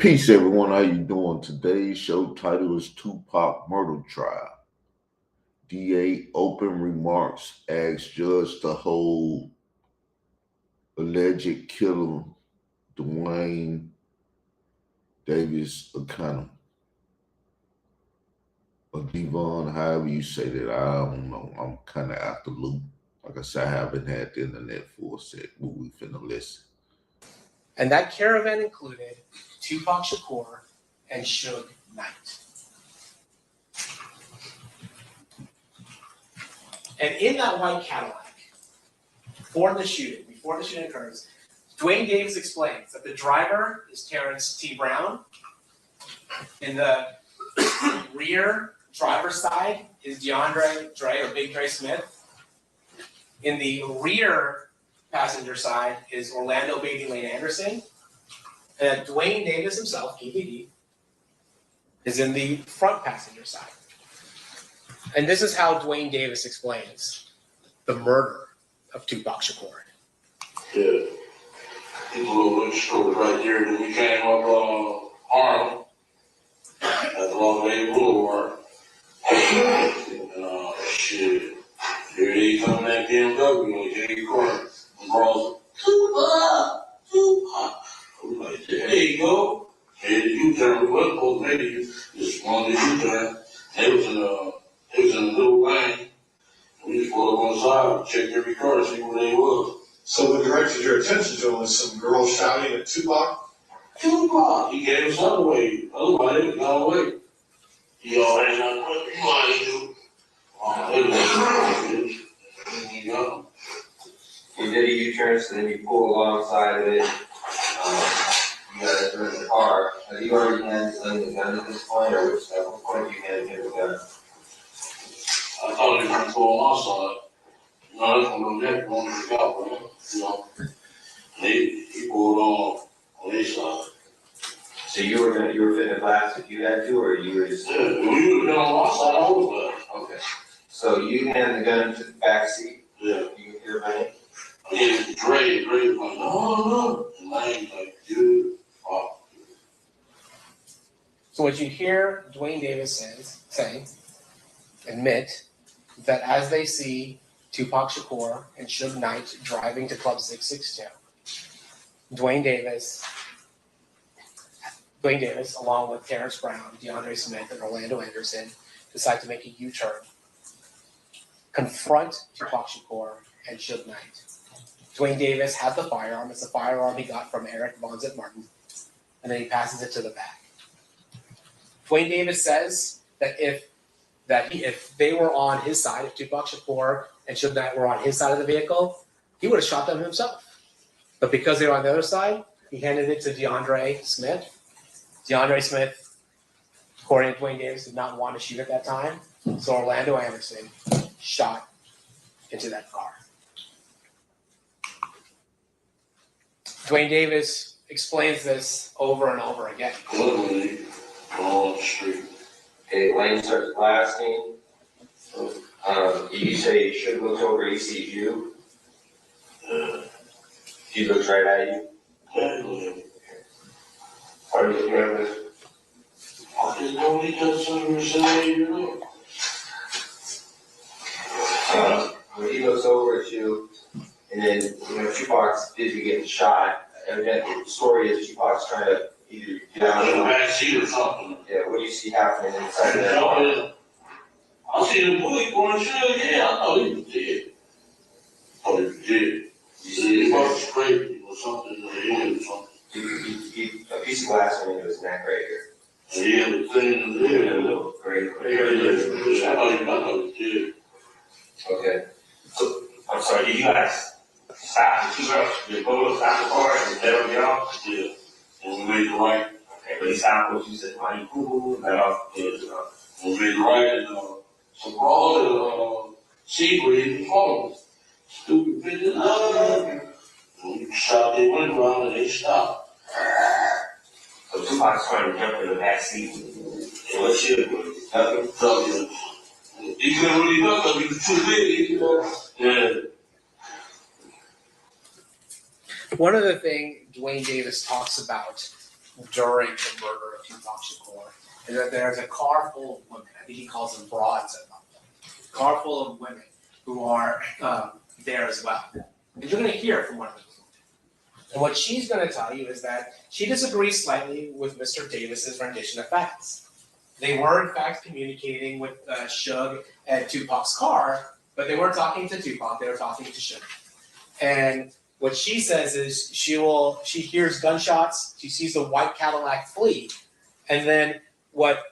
Peace, everyone. How you doing? Today's show title is Tupac Murder Trial. DA open remarks asks judge to hold alleged killer Duane Davis accountable. Or Devon, however you say that, I don't know. I'm kind of out the loop. Like I said, I haven't had the internet for a sec. But we finna listen. And that caravan included Tupac Shakur and Suge Knight. And in that white Cadillac, before the shooting occurs, Duane Davis explains that the driver is Terrence T. Brown. In the rear driver's side is DeAndre Dre or Big Dre Smith. In the rear passenger side is Orlando Baby Lane Anderson. And Duane Davis himself, Keefe D, is in the front passenger side. And this is how Duane Davis explains the murder of Tupac Shakur. Yeah. He's a little bit short right here. Then we came up Harlem at the Long Bay Boulevard. And shit. Here they come that BMW on J. Corner. And brawls, Tupac. I'm like, there you go. Hey, the U-turn. We wasn't supposed to make it. Just swung the U-turn. It was in a little lane. We just pulled up on the side, checked every car to see where they was. So what directed your attention to was some girl shouting at Tupac? Tupac! He gave his son away. Otherwise, they would have gone away. He always got what you want to do. He did a U-turn, so then you pull alongside of it. You got to turn the car. Have you already handed the gun at this point, or at what point do you hand him the gun? I thought he was going to pull on my side. No, that's one of them going to the out, man. You know, he pulled on his side. So you were fitting a blast if you had to, or you were just? Yeah, we would have been on my side, I was there. Okay. So you hand the gun to the back seat. Yeah. You hear my name? Yeah, Dre was like, no. And Lane's like, dude, fuck. So what you hear Duane Davis say, admit that as they see Tupac Shakur and Suge Knight driving to Club 662, Duane Davis, along with Terrence Brown, DeAndre Smith, and Orlando Anderson, decide to make a U-turn, confront Tupac Shakur and Suge Knight. Duane Davis has the firearm. It's a firearm he got from Eric Von Zit Martin, and then he passes it to the back. Duane Davis says that if they were on his side, if Tupac Shakur and Suge Knight were on his side of the vehicle, he would have shot them himself. But because they were on the other side, he handed it to DeAndre Smith. DeAndre Smith, according to Duane Davis, did not want to shoot at that time, so Orlando Anderson shot into that car. Duane Davis explains this over and over again. Literally, on the street. Okay, Lane starts blasting. You say Suge looks over, he sees you. He looks right at you. Yeah. Are you nervous? I just know he does something to say, you know. When he looks over at you, and then, Tupac's busy getting shot. Evidently, the story is Tupac's trying to either get out In the of back seat or something. Yeah, what do you see happening inside that car? I see the bullet going through. Yeah, I thought he was dead. You see, he must have scraped it or something in the head or something. A piece of glass went into his neck right here. Yeah, the thing in the head. A little great. I thought he was dead. Okay. So, I'm sorry, did you guys stop the two girls? Did both stop the car and let them get off? Yeah. And we made the right. Okay, but he stopped what you said, why you cool, let off. Yeah. We made the right and so all the Seagrave and phone. Stupid bitches. We shot their window out and they stopped. So Tupac's trying to jump in the back seat. And what should we? Nothing. He couldn't really look because he was too big, you know. Yeah. One other thing Duane Davis talks about during the murder of Tupac Shakur is that there's a car full of women. I think he calls them broads at one point. Car full of women who are there as well. And you're going to hear from one of them. And what she's going to tell you is that she disagrees slightly with Mr. Davis's rendition of facts. They were in fact communicating with Suge at Tupac's car, but they weren't talking to Tupac, they were talking to Suge. And what she says is she hears gunshots, she sees the white Cadillac flee, and then what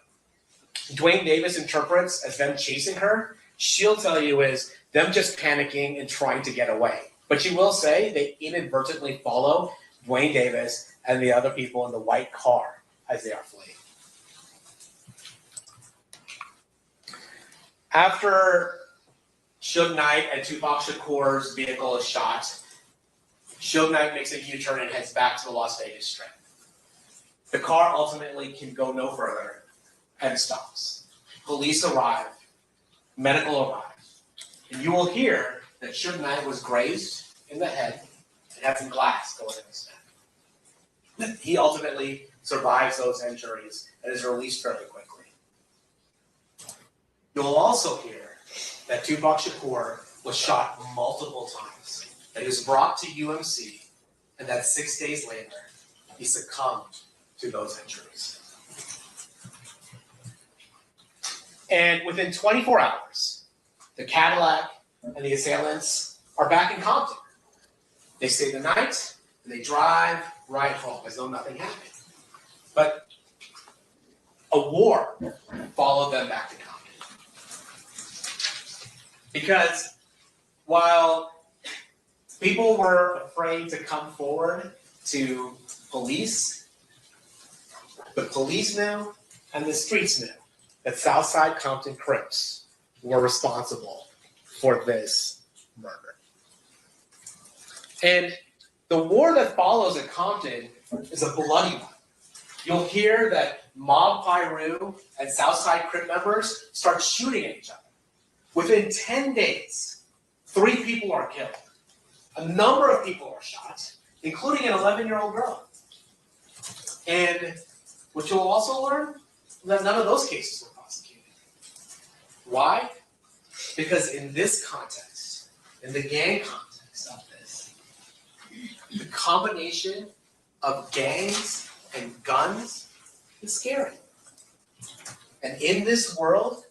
Duane Davis interprets as them chasing her, she'll tell you is them just panicking and trying to get away. But she will say they inadvertently follow Duane Davis and the other people in the white car as they are fleeing. After Suge Knight and Tupac Shakur's vehicle is shot, Suge Knight makes a U-turn and heads back to the Las Vegas Strip. The car ultimately can go no further and stops. Police arrive, medical arrive, and you will hear that Suge Knight was grazed in the head and had some glass going in his neck. He ultimately survives those injuries and is released fairly quickly. You'll also hear that Tupac Shakur was shot multiple times, that he was brought to UMC, and that 6 days later, he succumbed to those injuries. And within 24 hours, the Cadillac and the assailants are back in Compton. They stay the night, and they drive right home as though nothing happened. But a war followed them back to Compton. Because while people were afraid to come forward to police, the police knew and the streets knew that Southside Compton Crips were responsible for this murder. And the war that follows at Compton is a bloody one. You'll hear that Mob Piru and Southside Crip members start shooting at each other. Within 10 days, 3 people are killed. A number of people are shot, including an 11-year-old girl. And what you'll also learn is that none of those cases were prosecuted. Why? Because in this context, in the gang context of this, the combination of gangs and guns is scary. And in this world,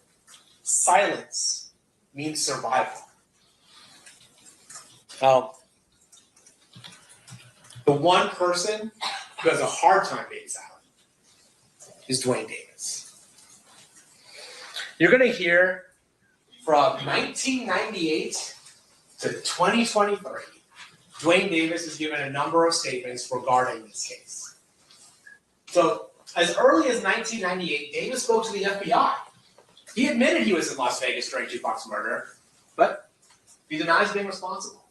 silence means survival. The one person who has a hard time being silent is Duane Davis. You're going to hear from 1998 to 2023, Duane Davis has given a number of statements regarding this case. So, as early as 1998, Davis spoke to the FBI. He admitted he was in Las Vegas during Tupac's murder, but he denies being responsible.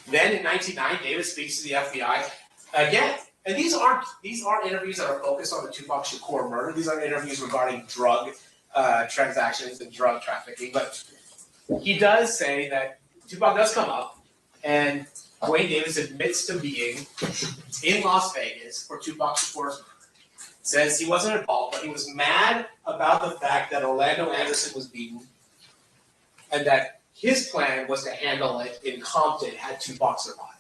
Then in 1999, Davis speaks to the FBI again. And these aren't interviews that are focused on the Tupac Shakur murder. These are interviews regarding drug transactions and drug trafficking. But he does say that Tupac does come up, and Duane Davis admits to being in Las Vegas for Tupac Shakur's murder. Says he wasn't involved, but he was mad about the fact that Orlando Anderson was beaten, and that his plan was to handle it in Compton had Tupac survived.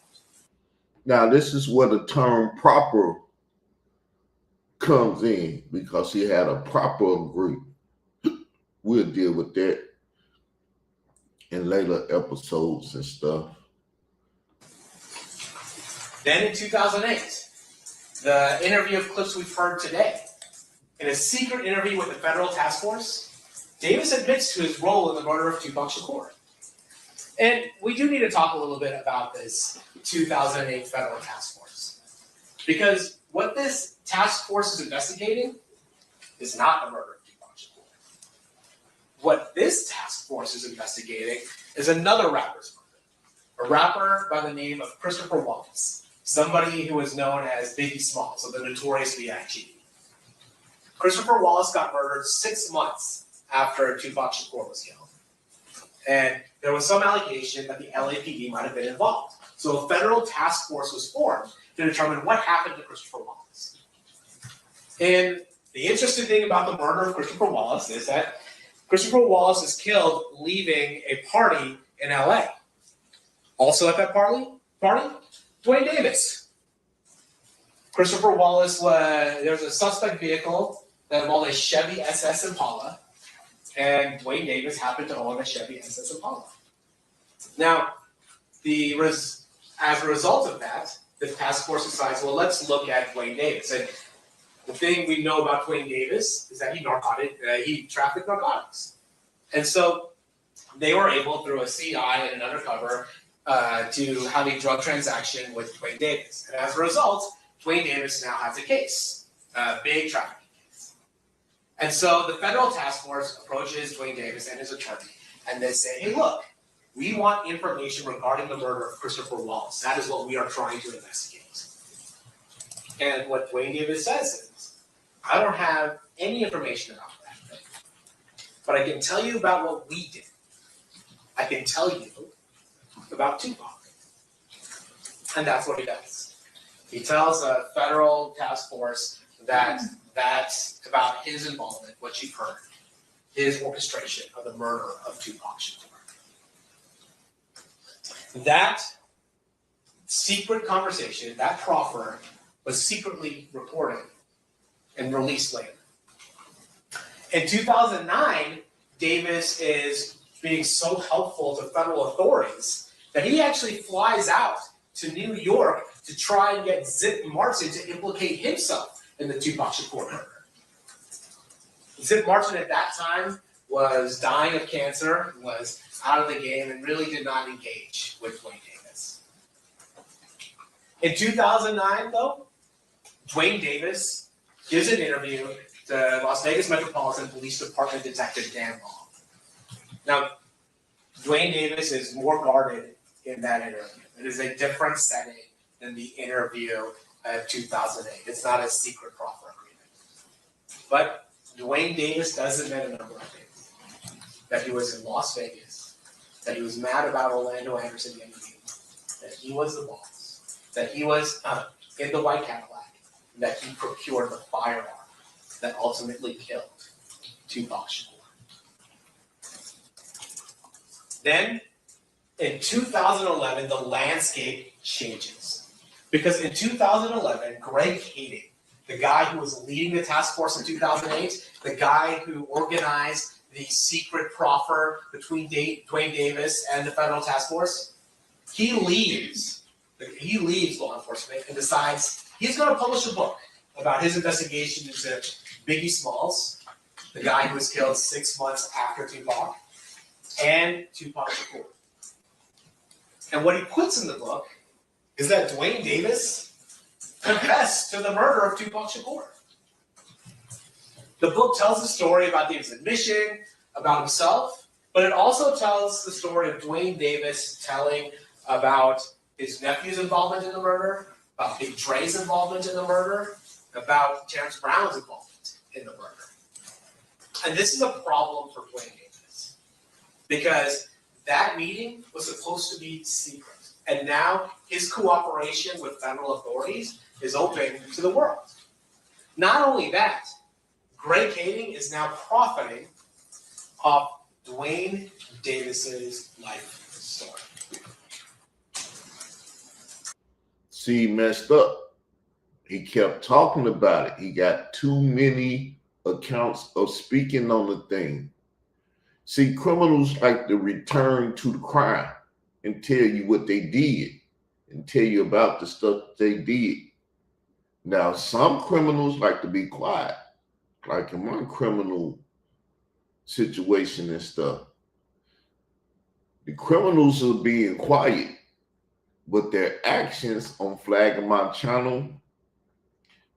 Now, this is where the term proper comes in, because he had a proper agreement. We'll deal with that in later episodes and stuff. Then in 2008, the interview of clips we've heard today, in a secret interview with the federal task force, Davis admits to his role in the murder of Tupac Shakur. And we do need to talk a little bit about this 2008 federal task force. Because what this task force is investigating is not the murder of Tupac Shakur. What this task force is investigating is another rapper's murder. A rapper by the name of Christopher Wallace, somebody who is known as Biggie Smalls, so the notorious B.I.G. Christopher Wallace got murdered 6 months after Tupac Shakur was killed. And there was some allegation that the LAPD might have been involved. So a federal task force was formed to determine what happened to Christopher Wallace. And the interesting thing about the murder of Christopher Wallace is that Christopher Wallace is killed leaving a party in LA. Also at that party, Duane Davis. Christopher Wallace there was a suspect vehicle that involved a Chevy SS Impala, and Duane Davis happened to own a Chevy SS Impala. Now, as a result of that, the task force decides, well, let's look at Duane Davis. And the thing we know about Duane Davis is that he trafficked narcotics. And so they were able, through a CI and an undercover, to have a drug transaction with Duane Davis. And as a result, Duane Davis now has a case, a big trafficking case. And so the federal task force approaches Duane Davis and his attorney, and they say, hey, look, we want information regarding the murder of Christopher Wallace. That is what we are trying to investigate. And what Duane Davis says is, I don't have any information about that thing, but I can tell you about what we did. I can tell you about Tupac. And that's what he does. He tells a federal task force that that's about his involvement, what you've heard, his orchestration of the murder of Tupac Shakur. That secret conversation, that proffer, was secretly recorded and released later. In 2009, Davis is being so helpful to federal authorities that he actually flies out to New York to try and get Zip Martin to implicate himself in the Tupac Shakur murder. Zip Martin at that time was dying of cancer, was out of the game, and really did not engage with Duane Davis. In 2009, though, Duane Davis gives an interview to Las Vegas Metropolitan Police Department Detective Dan Long. Now, Duane Davis is more guarded in that interview. It is a different setting than the interview of 2008. It's not a secret proffer agreement. But Duane Davis does admit a number of things. That he was in Las Vegas, that he was mad about Orlando Anderson getting beat, that he was the boss, that he was in the white Cadillac, and that he procured the firearm that ultimately killed Tupac Shakur. Then, in 2011, the landscape changes. Because in 2011, Greg Kading, the guy who was leading the task force in 2008, the guy who organized the secret proffer between Duane Davis and the federal task force, he leaves law enforcement and decides he's going to publish a book about his investigation into Biggie Smalls, the guy who was killed 6 months after Tupac, and Tupac Shakur. And what he puts in the book is that Duane Davis confessed to the murder of Tupac Shakur. The book tells the story about Davis' admission, about himself, but it also tells the story of Duane Davis telling about his nephew's involvement in the murder, about Big Dre's involvement in the murder, about Terrence Brown's involvement in the murder. And this is a problem for Duane Davis, because that meeting was supposed to be secret. And now his cooperation with federal authorities is open to the world. Not only that, Greg Kading is now profiting off Duane Davis's life story. See, he messed up. He kept talking about it. He got too many accounts of speaking on the thing. See, criminals like to return to the crime and tell you what they did and tell you about the stuff they did. Now, some criminals like to be quiet, like in my criminal situation and stuff. The criminals are being quiet, but their actions on flagging my channel,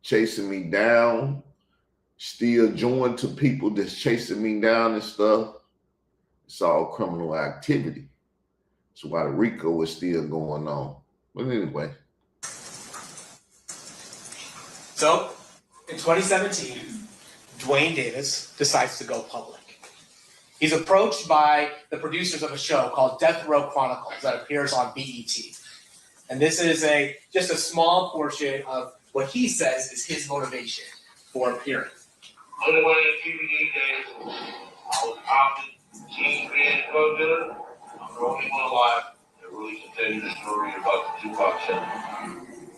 chasing me down, still joined to people that's chasing me down and stuff, it's all criminal activity. That's why the RICO is still going on. But anyway. So, in 2017, Duane Davis decides to go public. He's approached by the producers of a show called Death Row Chronicles that appears on BET. And this is just a small portion of what he says is his motivation for appearing. When I went in TV days, I was opted kingpin drug dealer. I'm the only one alive that really can tell you the story about the Tupac Shakur.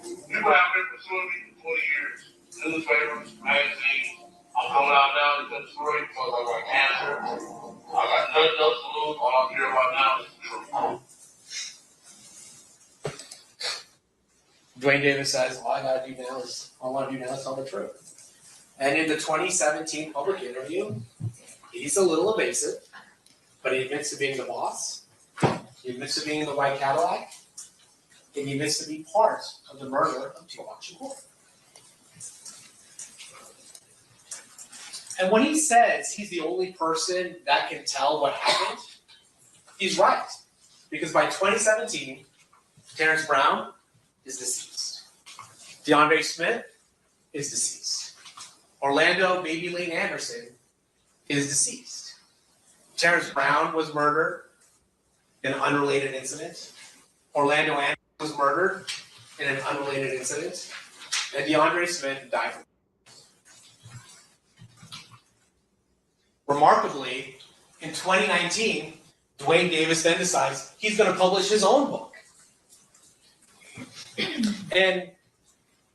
People have been pursuing me for 20 years. Newspapers, magazines. I'm coming out now to tell the story because I got cancer. I got nothing else to lose. All I care about now is the truth. Duane Davis says, all I want to do now is tell the truth. And in the 2017 public interview, he's a little evasive, but he admits to being the boss. He admits to being in the white Cadillac. And he admits to be part of the murder of Tupac Shakur. And when he says he's the only person that can tell what happened, he's right. Because by 2017, Terrence Brown is deceased. DeAndre Smith is deceased. Orlando Baby Lane Anderson is deceased. Terrence Brown was murdered in an unrelated incident. Orlando Anderson was murdered in an unrelated incident. And DeAndre Smith died from. Remarkably, in 2019, Duane Davis then decides he's going to publish his own book. And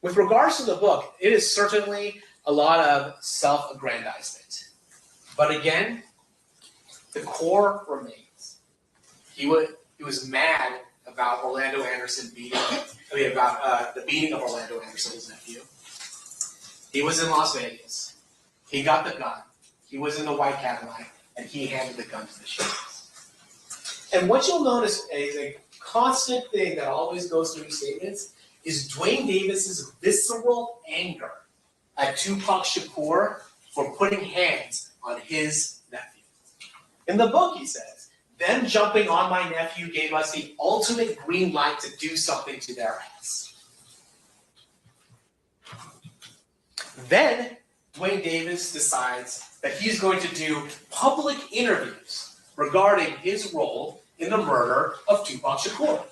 with regards to the book, it is certainly a lot of self-aggrandizement. But again, the core remains. He was mad about Orlando Anderson the beating of Orlando Anderson, his nephew. He was in Las Vegas. He got the gun. He was in the white Cadillac, and he handed the gun to the shooters. And what you'll notice is a constant thing that always goes through these statements is Duane Davis's visceral anger at Tupac Shakur for putting hands on his nephew. In the book, he says, them jumping on my nephew gave us the ultimate green light to do something to their ass. Then Duane Davis decides that he's going to do public interviews regarding his role in the murder of Tupac Shakur.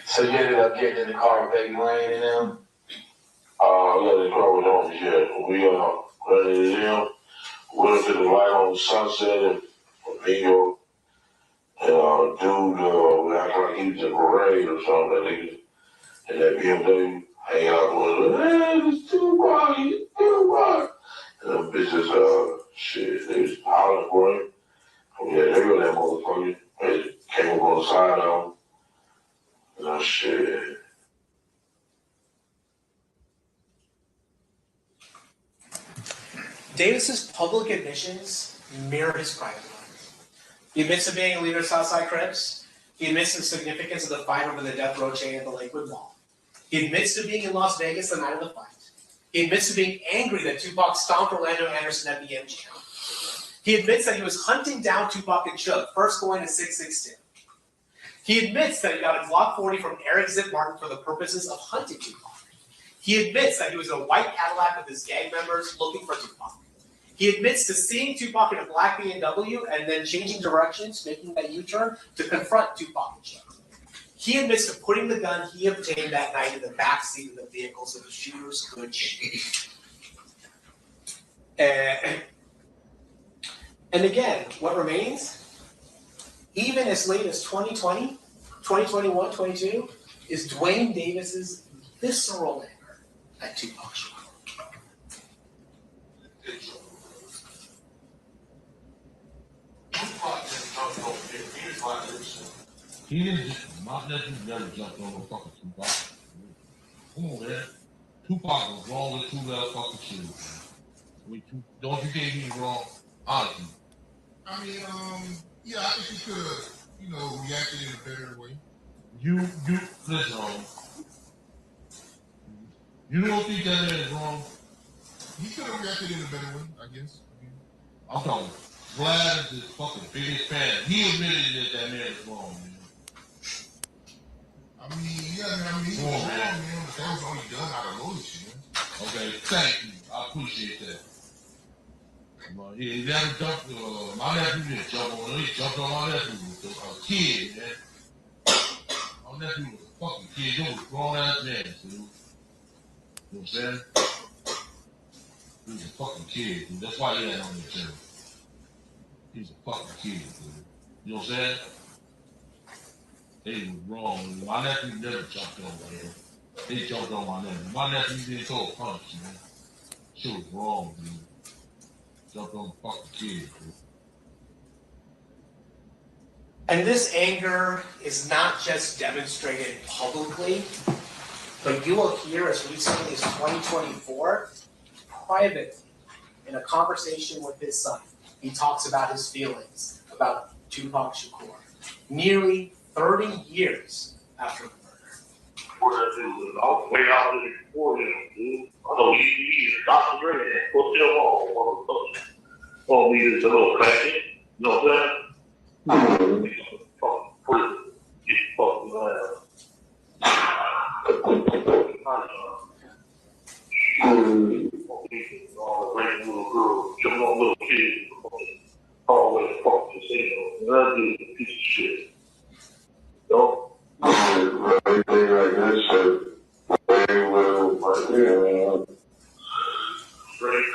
So you ended up getting in the car with Baby Lane and them? Yeah, the car was on, yeah. We ready to them. Went to the light on Sunset and Flamingo. And dude, we act like he was in a parade or something. And that BMW hanging out with us. Hey, it's Tupac, it's Tupac. And them bitches, shit, they was hollering for him. Yeah, they were that motherfucker. They came up on the side of him. No shit. Davis's public admissions mirror his private life. He admits to being a leader of Southside Crips. He admits the significance of the fight over the death row chain at the Lakewood Mall. He admits to being in Las Vegas the night of the fight. He admits to being angry that Tupac stomped Orlando Anderson at the MGM. He admits that he was hunting down Tupac and Chuck, first going to 662. He admits that he got a Glock 40 from Eric Zip Martin for the purposes of hunting Tupac. He admits that he was in a white Cadillac with his gang members looking for Tupac. He admits to seeing Tupac in a black BMW and then changing directions, making that U-turn to confront Tupac and Chuck. He admits to putting the gun he obtained that night in the back seat of the vehicle so the shooters could shoot. And again, what remains, even as late as 2020, 2021, 22, is Duane Davis's visceral anger at Tupac Shakur. He didn't just, my nephew never jumped on no fucking Tupac. Come on, man. Tupac was wrong with two left fucking shoes. I mean, don't you think he was wrong? Honestly. I mean, yeah, I think he could have, reacted in a better way. You, listen, you don't think that man is wrong? He could have reacted in a better way, I guess. I'm talking, Vlad is the fucking biggest fan. He admitted that man is wrong, man. I mean, yeah, man, he was wrong, man, but that was all he done out of loyalty, man. Okay, thank you. I appreciate that. He never jumped, my nephew didn't jump on him. He jumped on my nephew. A kid, man. My nephew was a fucking kid. He was grown ass man, dude. You know what I'm saying? He was a fucking kid, dude. That's why he had on the channel. He's a fucking kid, dude. You know what I'm saying? They was wrong. My nephew never jumped on man. They jumped on my nephew. My nephew didn't throw a punch, man. Shit was wrong, dude. Jumped on the fucking kid, dude. And this anger is not just demonstrated publicly, but you will hear as recently as 2024, privately, in a conversation with his son, he talks about his feelings about Tupac Shakur, nearly 30 years after the murder. What I do is I was way out there before him, dude. I know he's Dr. Dre and put them on, motherfucker. Oh, we just a little crackhead, you know what I'm saying? Fucking prison. Get fucking ass. All the great little girls, jumping on little kids, always fuck casino. That dude's a piece of shit. No? Everything like this shit, very little, but yeah. Straight.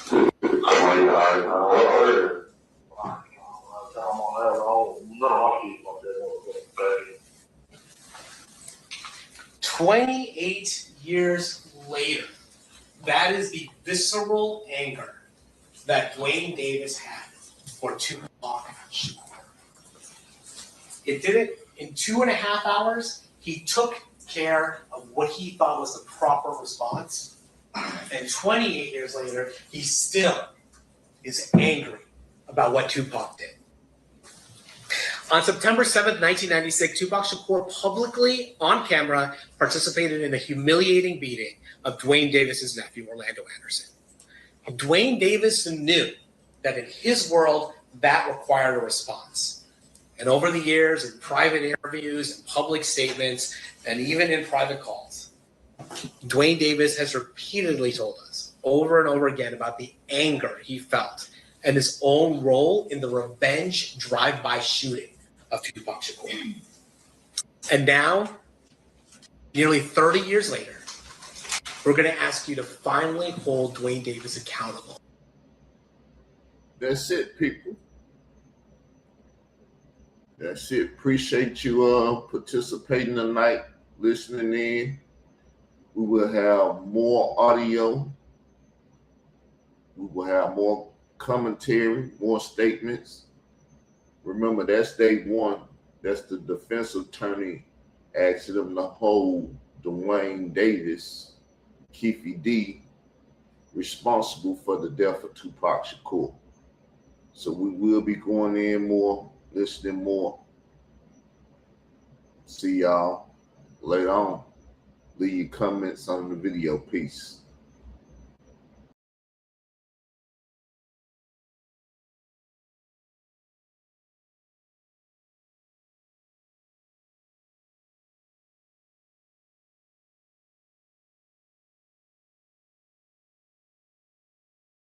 20 eyes now. I'm on that. None of my kids on that. 28 years later, that is the visceral anger that Duane Davis had for Tupac Shakur. It did it in 2.5 hours. He took care of what he thought was the proper response. And 28 years later, he still is angry about what Tupac did. On September 7th, 1996, Tupac Shakur publicly, on camera, participated in a humiliating beating of Duane Davis's nephew, Orlando Anderson. Duane Davis knew that in his world, that required a response. And over the years, in private interviews, in public statements, and even in private calls, Duane Davis has repeatedly told us over and over again about the anger he felt and his own role in the revenge drive-by shooting of Tupac Shakur. And now, nearly 30 years later, we're going to ask you to finally hold Duane Davis accountable. That's it, people. That's it. Appreciate you participating tonight, listening in. We will have more audio. We will have more commentary, more statements. Remember, that's day one. That's the defense attorney asking them to hold Duane Davis, Keefe D, responsible for the death of Tupac Shakur. So we will be going in more, listening more. See y'all later on. Leave your comments on the video. Peace.